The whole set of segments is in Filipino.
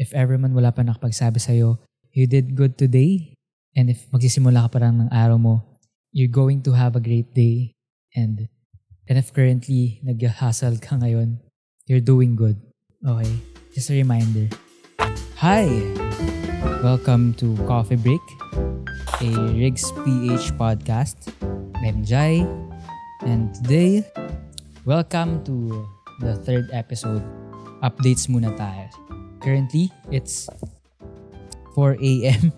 If ever man wala pa nakapagsabi sa'yo, you did good today. And if magsisimula ka pa lang ng araw mo, you're going to have a great day. And if currently nag-hustle ka ngayon, you're doing good. Okay? Just a reminder. Hi! Welcome to Coffee Break, a Rigs PH podcast. I'm Jai. And today, welcome to the third episode. Updates muna tayo. Currently, it's 4 a.m.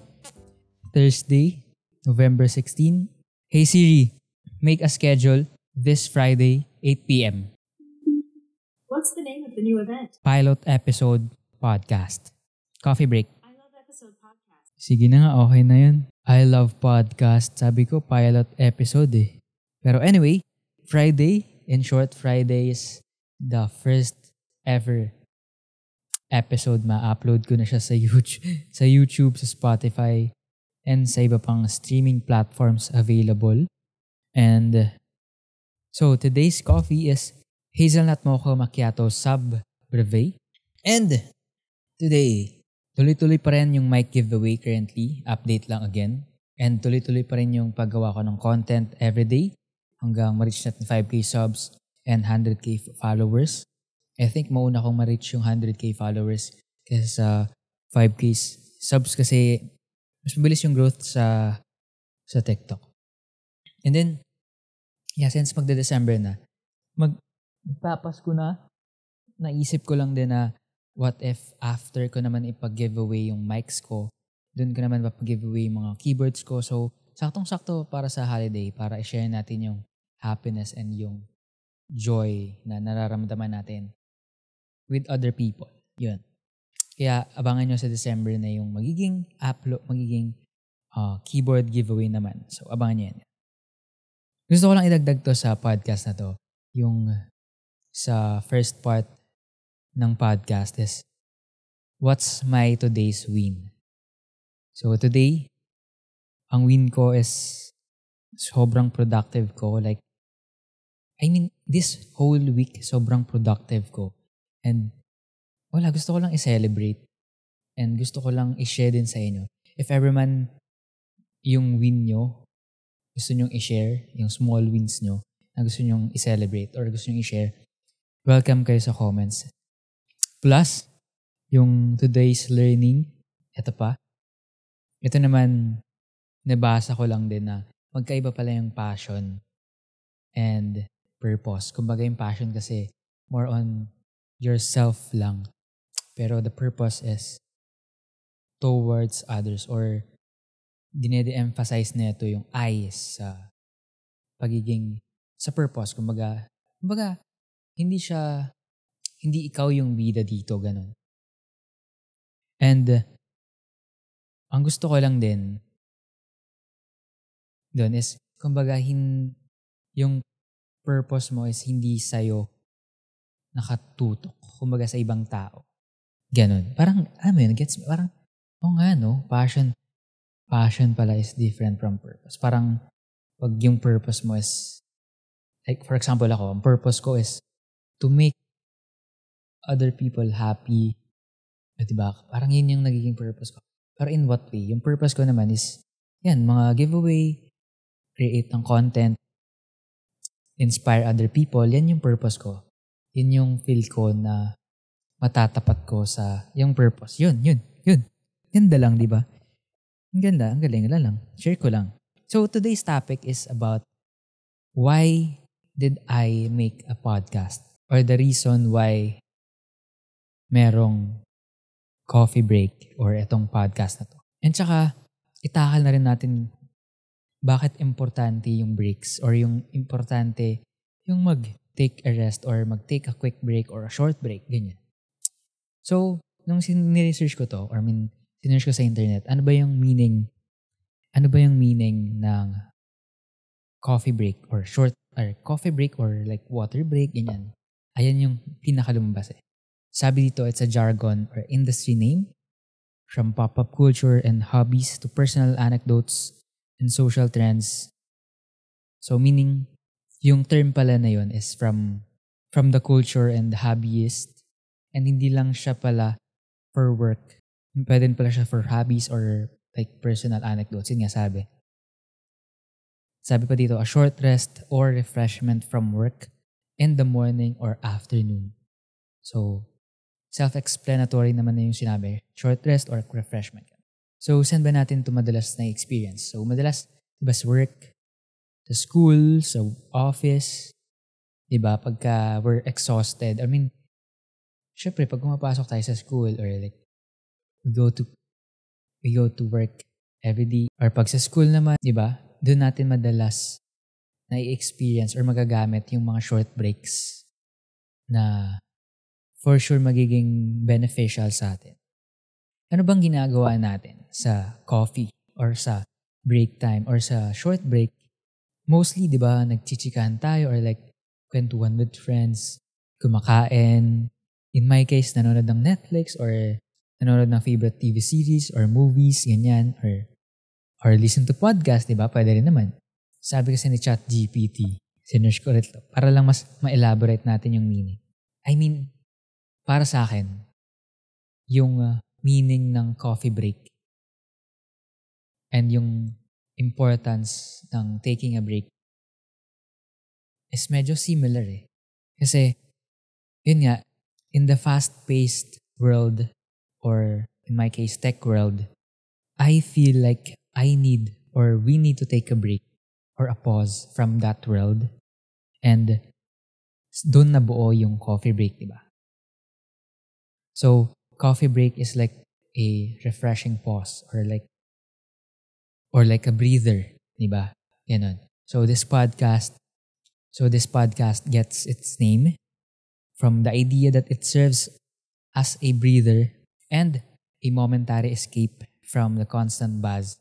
Thursday, November 16. Hey Siri, make a schedule this Friday, 8 p.m. What's the name of the new event? Pilot episode podcast. Coffee break. I love episode podcast. Sige na nga, okay na yun. I love podcast. Sabi ko, pilot episode eh. Pero anyway, Friday, in short, Friday is the first ever episode. Ma-upload ko na siya sa YouTube, sa Spotify, and sa iba pang streaming platforms available. And so today's coffee is Hazelnut Mocha Macchiato Sub Brevet. And today, tuloy-tuloy pa rin yung mic giveaway currently. Update lang again. And tuloy-tuloy pa rin yung paggawa ko ng content everyday hanggang ma-reach natin 5K subs and 100K followers. I think mauna kong ma-reach yung 100K followers kaysa sa 5K subs kasi mas mabilis yung growth sa TikTok. And then, yeah, since magde-December na, magpapasko na, naisip ko lang din na what if after ko naman ipag-giveaway yung mics ko, dun ko naman papag-giveaway yung mga keyboards ko. So, saktong-sakto para sa holiday, para i-share natin yung happiness and yung joy na nararamdaman natin with other people. Yun. Kaya abangan nyo sa December na yung magiging keyboard giveaway naman. So, abangan nyo yan. Gusto ko lang idagdag to sa podcast na to. Yung sa first part ng podcast is, what's my today's win? So today, ang win ko is sobrang productive ko. This whole week, sobrang productive ko. And gusto ko lang i-celebrate. And gusto ko lang i-share din sa inyo. If ever man yung win nyo, gusto nyong i-share, yung small wins nyo, na gusto nyong i-celebrate or gusto nyong i-share, welcome kayo sa comments. Plus, yung today's learning, ito pa. Ito naman, nabasa ko lang din na magkaiba pala yung passion and purpose. Kumbaga yung passion kasi more on yourself lang. Pero the purpose is towards others or dinede-emphasize na ito yung I sa sa purpose. Kumbaga, hindi ikaw yung bida dito, ganun. And, ang gusto ko lang din doon is, kumbaga, yung purpose mo is hindi sa'yo nakatutok. Kumbaga, sa ibang tao. Ganun. Parang, gets me? Parang, passion pala is different from purpose. Parang, pag yung purpose mo is, like, for example ako, ang purpose ko is to make other people happy. Diba? Parang yun yung nagiging purpose ko. Pero in what way? Yung purpose ko naman is, yan, mga giveaway, create ng content, inspire other people. Yan yung purpose ko. Yun yung feel ko na matatapat ko sa yung purpose. Yun. Ganda lang, di ba? Ang ganda, ang galing lang. Share ko lang. So today's topic is about why did I make a podcast? Or the reason why merong coffee break or itong podcast na to. And saka, itakal na rin natin bakit importante yung breaks or yung importante yung mag-take a rest or mag-take a quick break or a short break, ganyan. So, nung sineresearch ko to, sinearch ko sa internet, ano ba yung meaning ng coffee break or coffee break or like water break, ganyan. Ayan yung pinakalumabas eh. Sabi dito, it's a jargon or industry name from pop-up culture and hobbies to personal anecdotes and social trends. So meaning, yung term pala na yun is from the culture and the hobbyist. And hindi lang siya pala for work. Pwede din pala siya for hobbies or like personal anecdotes. Yun nga sabi. Sabi pa dito, a short rest or refreshment from work in the morning or afternoon. So, self-explanatory naman na yung sinabi. Short rest or refreshment. So, saan ba natin ito madalas na experience? So, madalas, diba sa work, sa school, sa office, diba, pagka we're exhausted. I mean, syempre, pag pumapasok tayo sa school or like, we go to work every day. Or pag sa school naman, diba, doon natin madalas na i-experience or magagamit yung mga short breaks na for sure magiging beneficial sa atin. Ano bang ginagawa natin sa coffee or sa break time or sa short break? Mostly, di ba, nagchichikahan tayo or like kwentuhan with friends, kumakain. In my case, nanonood ng Netflix or nanonood ng favorite TV series or movies, ganyan. Or listen to podcast, di ba? Pwede rin naman. Sabi kasi ni ChatGPT, sinerge ko ulit para lang mas ma-elaborate natin yung meaning. I mean, para sa akin, yung meaning ng coffee break and yung importance ng taking a break is medyo similar eh. Kasi, yun nga, in the fast-paced world or in my case, tech world, I feel like I need or we need to take a break or a pause from that world and doon nabuo yung coffee break, di ba? So, coffee break is like a refreshing pause or like a breather, di ba? Ganun. So this podcast gets its name from the idea that it serves as a breather and a momentary escape from the constant buzz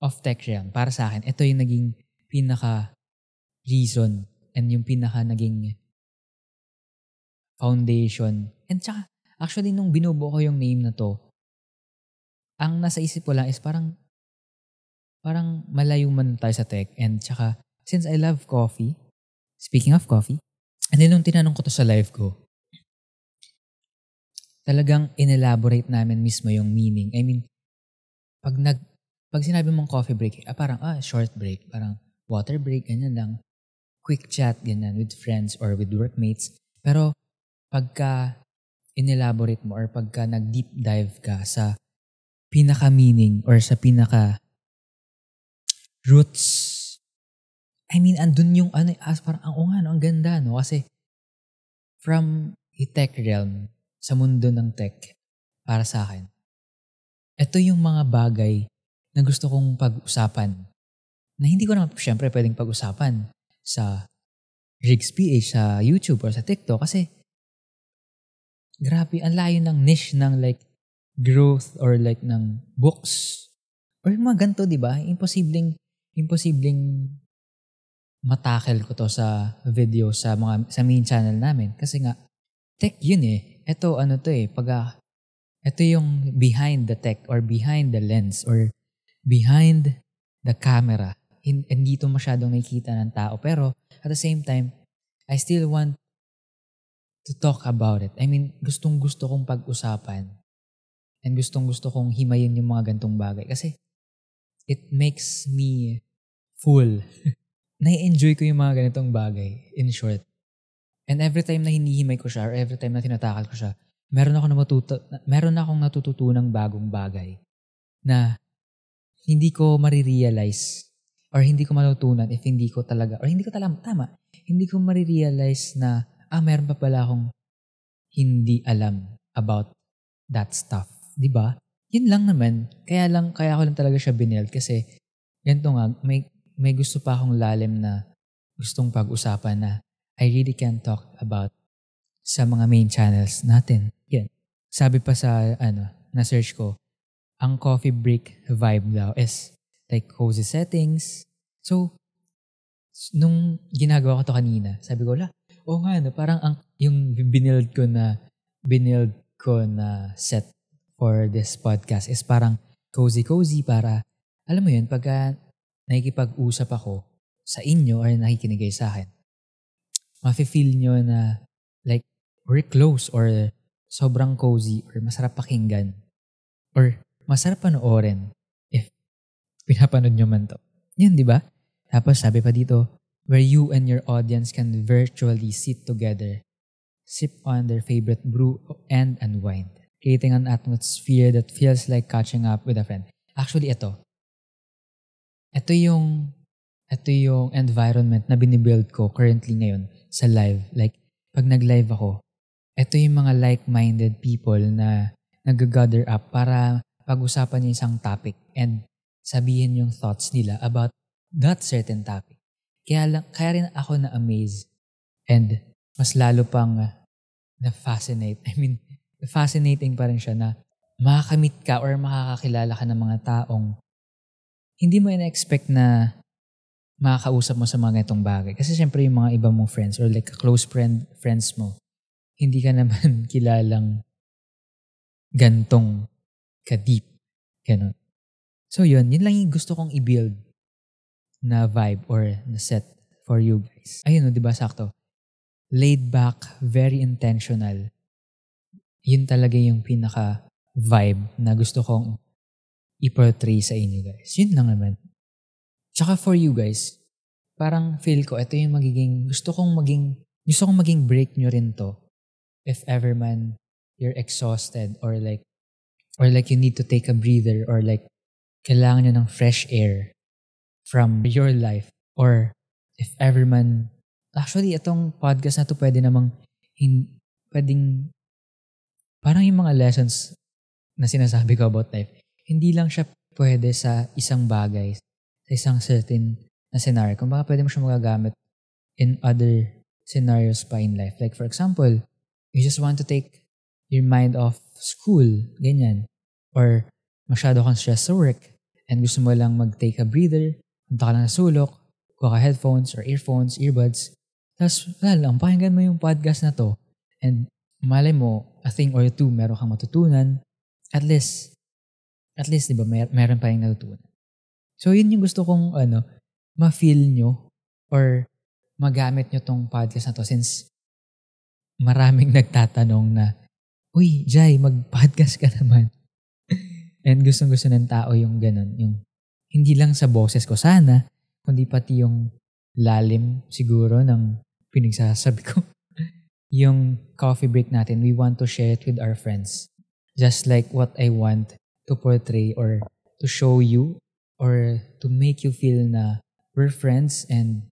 of tech realm. Para sa akin, ito yung naging pinaka-reason and yung pinaka-naging foundation. And tsaka, actually, nung binubuo ko yung name na to, ang nasa isip ko lang is parang malayo man tayo sa tech. And tsaka, since I love coffee, speaking of coffee, and then nung tinanong ko to sa live ko, talagang inelaborate namin mismo yung meaning. I mean, pag sinabi mong coffee break, parang short break, parang water break, ganyan lang. Quick chat, ganyan, with friends or with workmates. Pero pagka inelaborate mo or pagka nag-deep dive ka sa pinaka-meaning or sa pinaka-roots, I mean, andun yung parang ang ganda, no? Kasi from a tech realm, sa mundo ng tech, para sa akin, ito yung mga bagay na gusto kong pag-usapan na hindi ko naman syempre pwedeng pag-usapan sa Riggs PH, sa YouTube or sa TikTok kasi grabe, ang layo ng niche ng like growth or like ng books or yung mga ganito, di ba? Imposibleng matakel ko to sa video sa main channel namin kasi nga tech yun eh. Ito ito yung behind the tech or behind the lens or behind the camera. Hindi ito masyadong nakikita ng tao. Pero at the same time, I still want to talk about it. I mean, gustong-gusto kong pag-usapan and gustong-gusto kong himayin yung mga gantong bagay kasi it makes me full. Nai-enjoy ko yung mga ganitong bagay, in short. And every time na hinihimay ko siya or every time na tinatakal ko siya, meron akong natututunang bagong bagay na hindi ko marirealize or hindi ko matutunan if hindi ko talaga, or hindi ko hindi ko marirealize na, meron pa pala akong hindi alam about that stuff. Diba? Yun lang naman. Kaya ko lang talaga siya binuild kasi ganito nga, may gusto pa akong lalim na gustong pag-usapan na I really can't talk about sa mga main channels natin. Yan. Sabi pa sa na-search ko, ang coffee break vibe daw is like cozy settings. So, nung ginagawa ko to kanina, sabi ko, parang yung binild ko na set for this podcast is parang cozy para, alam mo yun, pagka nakikipag-usap ako sa inyo or nakikinig kayo sa akin, mafe-feel nyo na like we're close or sobrang cozy or masarap pakinggan or masarap panoorin if pinapanood nyo man to. Yun, di ba? Tapos sabi pa dito, where you and your audience can virtually sit together, sip on their favorite brew and unwind, creating an atmosphere that feels like catching up with a friend. Actually, ito yung environment na binibuild ko currently ngayon sa live. Like, pag nag-live ako, ito yung mga like-minded people na nag-gather up para pag-usapan yung isang topic and sabihin yung thoughts nila about that certain topic. Kaya rin ako na-amaze and mas lalo pang na-fascinate. Fascinating pa rin siya na makakamit ka or makakakilala ka ng mga taong hindi mo ina-expect na makakausap mo sa mga itong bagay. Kasi syempre yung mga iba mong friends or like close friends mo, hindi ka naman kilalang gantong ka-deep. Ganon. So yun lang yung gusto kong i-build na vibe or na set for you guys. Ayun, di ba sakto? Laid back, very intentional. Yun talaga yung pinaka-vibe na gusto kong i-portray sa inyo guys. Yun lang naman. Tsaka for you guys, parang feel ko, ito yung gusto kong maging break nyo rin to. If ever man you're exhausted or like you need to take a breather or like kailangan nyo ng fresh air from your life or if ever man, actually itong podcast na to pwede namang pwedeng parang yung mga lessons na sinasabi ko about life, hindi lang siya pwede sa isang bagay, sa isang certain na scenario. Kung baka pwede mo siya magagamit in other scenarios pa in life. Like for example, you just want to take your mind off school, ganyan. Or masyado kang stress sa work and gusto mo lang mag-take a breather, punta ka lang sa sulok, kuha ka headphones or earphones, earbuds, tapos wala lang, pakinggan mo yung podcast na to and malay mo, a thing or two, meron kang matutunan. At least, di ba, meron pa yung natutunan. So, yun yung gusto kong, ma-feel nyo or magamit nyo tong podcast na to since maraming nagtatanong na, uy, Jai, mag-podcast ka naman. And gustong-gusto ng tao yung ganun. Yung hindi lang sa boses ko sana, kundi pati yung lalim siguro ng pinagsasabi ko. Yung coffee break natin, we want to share it with our friends. Just like what I want to portray or to show you or to make you feel na we're friends and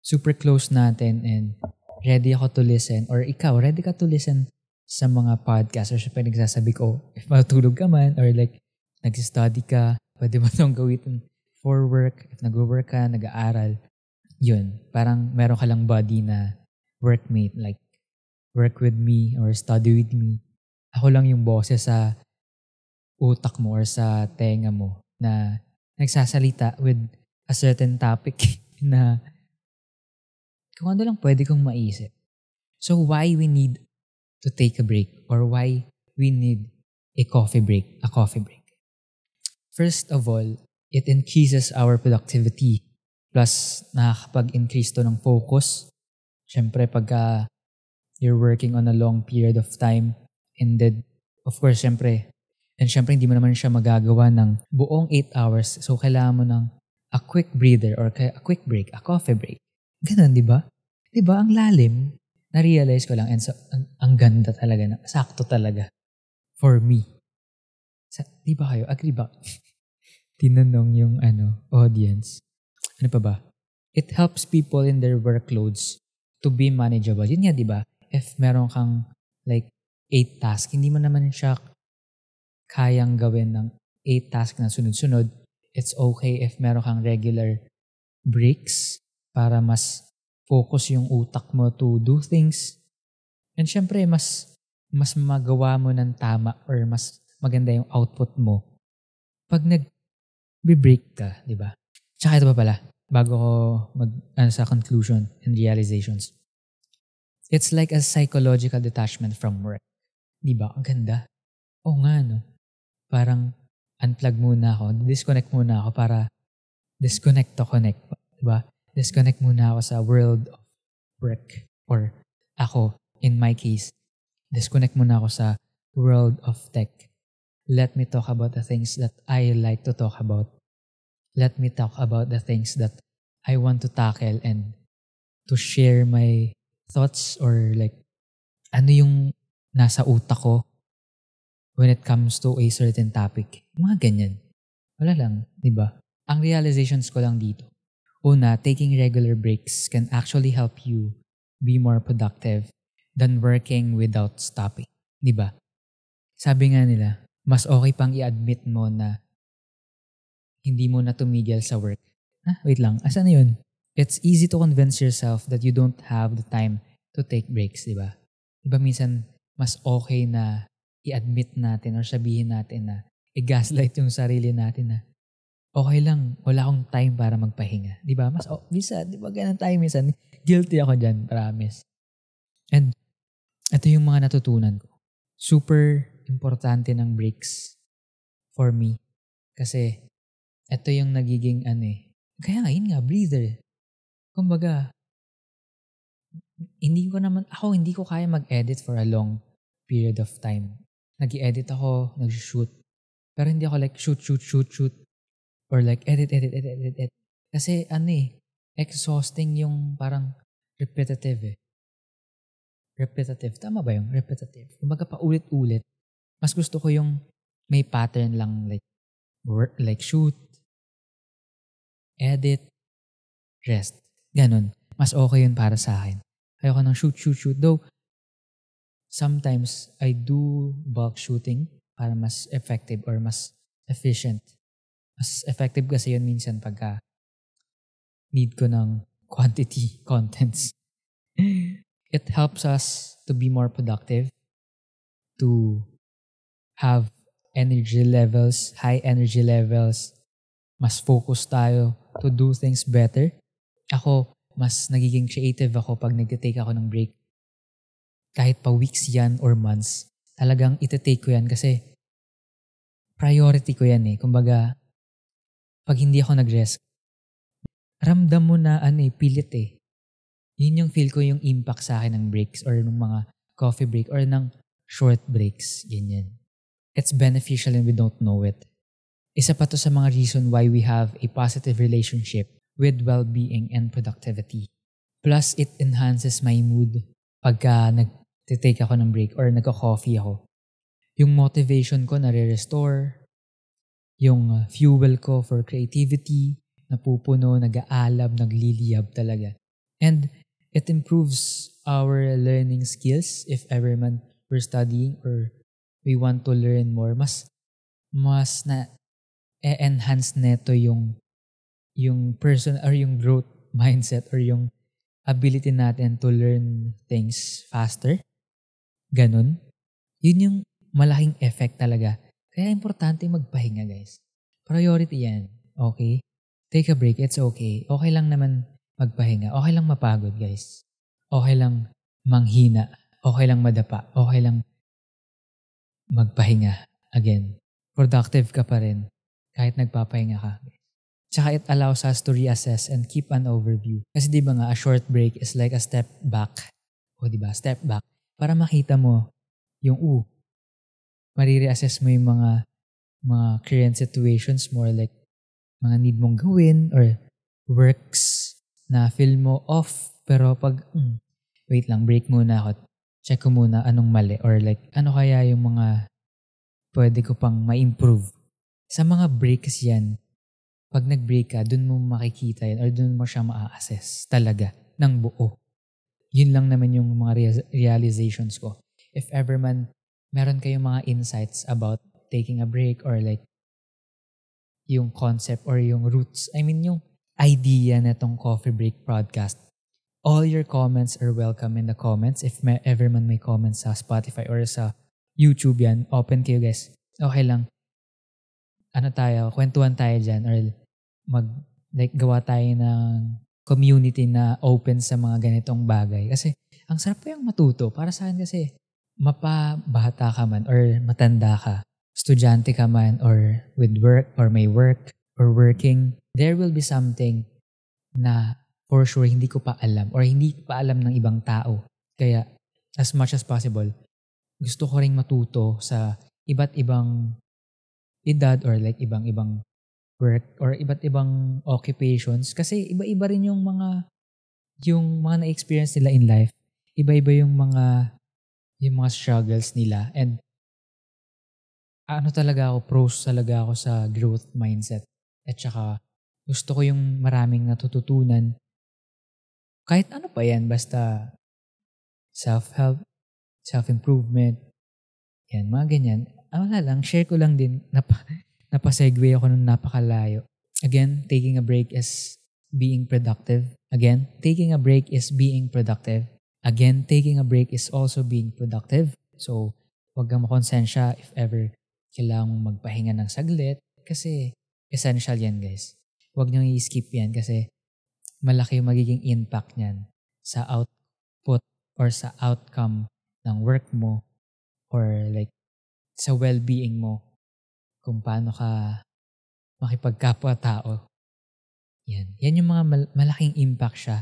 super close natin and ready ako to listen or ikaw, ready ka to listen sa mga podcast or sa pinagsasabi ko. If matulog ka man or like nag-study ka, pwede mo itong gawin for work. If nag-work ka, nag-aaral, yun. Parang meron ka lang buddy na workmate, like work with me or study with me. Ako lang yung boses sa utak mo or sa tenga mo na nagsasalita with a certain topic na kung ano lang pwede kong maisip. So why we need to take a break or why we need a coffee break? First of all, it increases our productivity. Plus, nakakapag-increase to ng focus. Siyempre, pagka you're working on a long period of time and then, of course, siyempre, hindi mo naman siya magagawa ng buong 8 hours. So, kailangan mo ng a quick breather or a quick break, a coffee break. Ganun, di ba? Di ba? Ang lalim. Na-realize ko lang and so, ang ganda talaga. Sakto talaga. For me. Di ba kayo? Agree ba? Tinanong yung audience. Ano pa ba? It helps people in their workloads to be manageable. Yun nga, di ba? If meron kang like 8 tasks, hindi mo naman siya kayang gawin ng 8 tasks na sunod-sunod. It's okay if meron kang regular breaks para mas focus yung utak mo to do things. And syempre, mas magawa mo ng tama or mas maganda yung output mo pag nag-break ka, di ba? Tsaka ito pa pala, bago ko sa conclusion and realizations. It's like a psychological detachment from work. Di ba? Ang ganda. Oo nga, no? Parang unplug muna ako, disconnect muna ako para disconnect to connect. Di ba? Disconnect muna ako sa world of work. Or ako, in my case, disconnect muna ako sa world of tech. Let me talk about the things that I like to talk about. Let me talk about the things that I want to tackle and to share my thoughts or like ano yung nasa utak ko when it comes to a certain topic. Mga ganyan. Wala lang, di ba? Ang realizations ko lang dito. Una, taking regular breaks can actually help you be more productive than working without stopping. Di ba? Sabi nga nila, mas okay pang i-admit mo na hindi mo na tumigil sa work. Wait lang. Asan na yun? It's easy to convince yourself that you don't have the time to take breaks, di ba? Di ba minsan, mas okay na i-admit natin or sabihin natin na i-gaslight yung sarili natin na okay lang, wala akong time para magpahinga. Di ba? Minsan, di ba ganun tayo minsan? Guilty ako dyan, promise. And ito yung mga natutunan ko. Super importante ng breaks for me. Kasi ito yung nagiging kaya nga, yun nga, breather. Kumbaga, hindi ko kaya mag-edit for a long period of time. Nag-i-edit ako, nag-shoot. Pero hindi ako like shoot. Or like edit. Kasi exhausting yung parang repetitive. Repetitive. Tama ba yung repetitive? Kumbaga paulit-ulit. Mas gusto ko yung may pattern lang like work, like shoot, edit, rest. Ganon. Mas okay yun para sa akin. Ayoko ng shoot. Though, sometimes I do bulk shooting para mas effective or mas efficient. Mas effective kasi yun minsan pagka need ko ng quantity contents. It helps us to be more productive, to have high energy levels, mas focus tayo to do things better. Ako, mas nagiging creative ako pag nag-take ako ng break. Kahit pa weeks yan or months, talagang iti-take ko yan kasi priority ko yan . Kumbaga, pag hindi ako nag-rest, ramdam mo na pilit . Yun yung feel ko yung impact sa akin ng breaks or ng mga coffee break or ng short breaks. Ganyan. It's beneficial and we don't know it. Isa pa to sa mga reason why we have a positive relationship with well-being and productivity. Plus, it enhances my mood pagka nag-take ako ng break or nagko-coffee ako. Yung motivation ko nare-restore, yung fuel ko for creativity, napupuno, nag-aalab, nagliliyab talaga. And it improves our learning skills if ever man we're studying or we want to learn more. Mas na enhance neto yung person or yung growth mindset or yung ability natin to learn things faster. Ganun. Yun yung malaking effect talaga. Kaya importante magpahinga, guys. Priority yan. Okay? Take a break. It's okay. Okay lang naman magpahinga. Okay lang mapagod, guys. Okay lang manghina. Okay lang madapa. Okay lang magpahinga. Again, productive ka pa rin kahit nagpapahinga ka. Tsaka it allows us to reassess and keep an overview. Kasi di ba nga, a short break is like a step back. O di ba, step back. Para makita mo yung, marireassess mo yung mga current situations more like mga need mong gawin or works na feel mo off. Pero pag, wait lang, break muna ako. Check ko muna anong mali or like, ano kaya yung mga pwede ko pang ma-improve. Sa mga breaks yan, pag nag-break ka, dun mo makikita yan or dun mo siya ma-assess talaga ng buo. Yun lang naman yung mga realizations ko. If ever man, meron kayong mga insights about taking a break or like yung concept or yung roots, yung idea na tong Coffee Break podcast, all your comments are welcome in the comments. If ever man may comments sa Spotify or sa YouTube yan, open kayo guys. Okay lang. Kwentuhan tayo dyan or gawa tayo ng community na open sa mga ganitong bagay. Kasi, ang sarap pa yung matuto. Para sa akin kasi, mapabata ka man or matanda ka, estudyante ka man or with work or may work or working, there will be something na for sure hindi ko pa alam or hindi pa alam ng ibang tao. Kaya, as much as possible, gusto ko ring matuto sa iba't ibang edad or like ibang-ibang work or iba't ibang occupations kasi iba-iba rin yung mga na-experience nila in life. Iba-iba yung mga struggles nila and pros talaga ako sa growth mindset. At saka gusto ko yung maraming natututunan. Kahit ano pa yan, basta self-help, self-improvement, yan, mga ganyan. Wala lang, share ko lang din, napasegue ako ng napakalayo. Again, taking a break is being productive. Again, taking a break is being productive. Again, taking a break is also being productive. So, huwag kang makonsensya if ever kailangan mong magpahinga ng saglit kasi essential yan, guys. Huwag niyong i-skip yan kasi malaki yung magiging impact niyan sa output or sa outcome ng work mo or like sa well-being mo kung paano ka makipagkapwa-tao. Yan. Yan yung mga malaking impact siya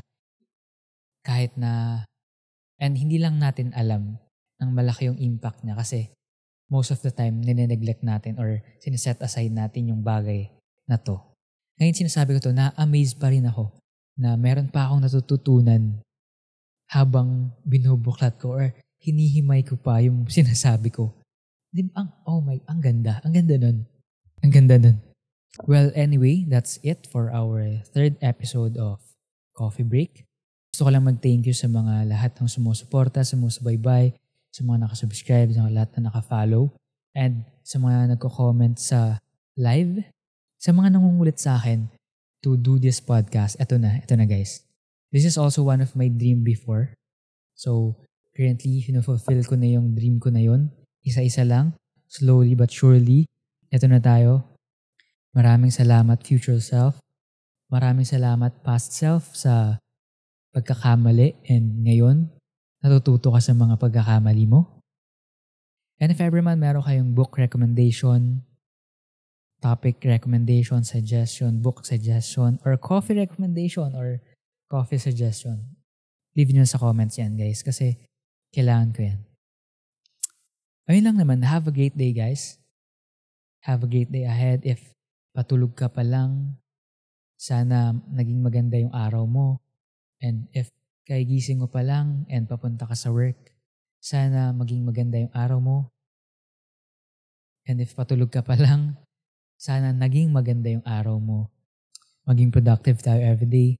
kahit na and hindi lang natin alam ng malaki yung impact niya kasi most of the time nine-neglect natin or sineset aside natin yung bagay na to. Ngayon sinasabi ko to, na-amaze pa rin ako na meron pa akong natututunan habang binubuklat ko or hinihimay ko pa yung sinasabi ko. Ang ganda nun. Ang ganda nun. Well, anyway, that's it for our third episode of Coffee Break. Gusto ko lang mag-thank you sa mga lahat ng sumusuporta, sumusubaybay, sa mga nakasubscribe, sa mga lahat na nakafollow, and sa mga nagko-comment sa live, sa mga nangungulit sa akin to do this podcast. Ito na guys. This is also one of my dream before. So, currently, fulfill ko na yung dream ko na yun. Isa-isa lang, slowly but surely. Ito na tayo. Maraming salamat future self. Maraming salamat past self sa pagkakamali and ngayon, natututo ka sa mga pagkakamali mo. And if ever man meron kayong book recommendation, topic recommendation, suggestion, book suggestion, or coffee recommendation or coffee suggestion, leave nyo sa comments yan guys kasi kailangan ko yan. Ayun lang naman, have a great day guys. Have a great day ahead. If patulog ka pa lang, sana naging maganda yung araw mo. And if kagising mo pa lang and papunta ka sa work, sana maging maganda yung araw mo. And if patulog ka pa lang, sana naging maganda yung araw mo. Maging productive tayo everyday.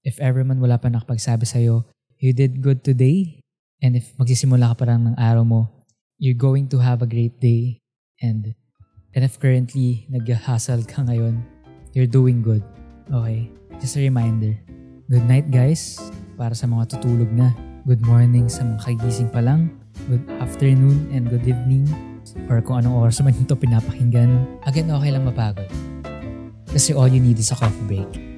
If ever man wala pa nakapagsabi sa'yo, you did good today. And if magsisimula ka pa lang ng araw mo, you're going to have a great day. And if currently nag-hustle ka ngayon, you're doing good. Okay? Just a reminder. Good night guys. Para sa mga tutulog na. Good morning sa mga kagising pa lang. Good afternoon and good evening. Or kung anong oras man ito pinapakinggan. Again, okay lang mapagod. Kasi all you need is a coffee break.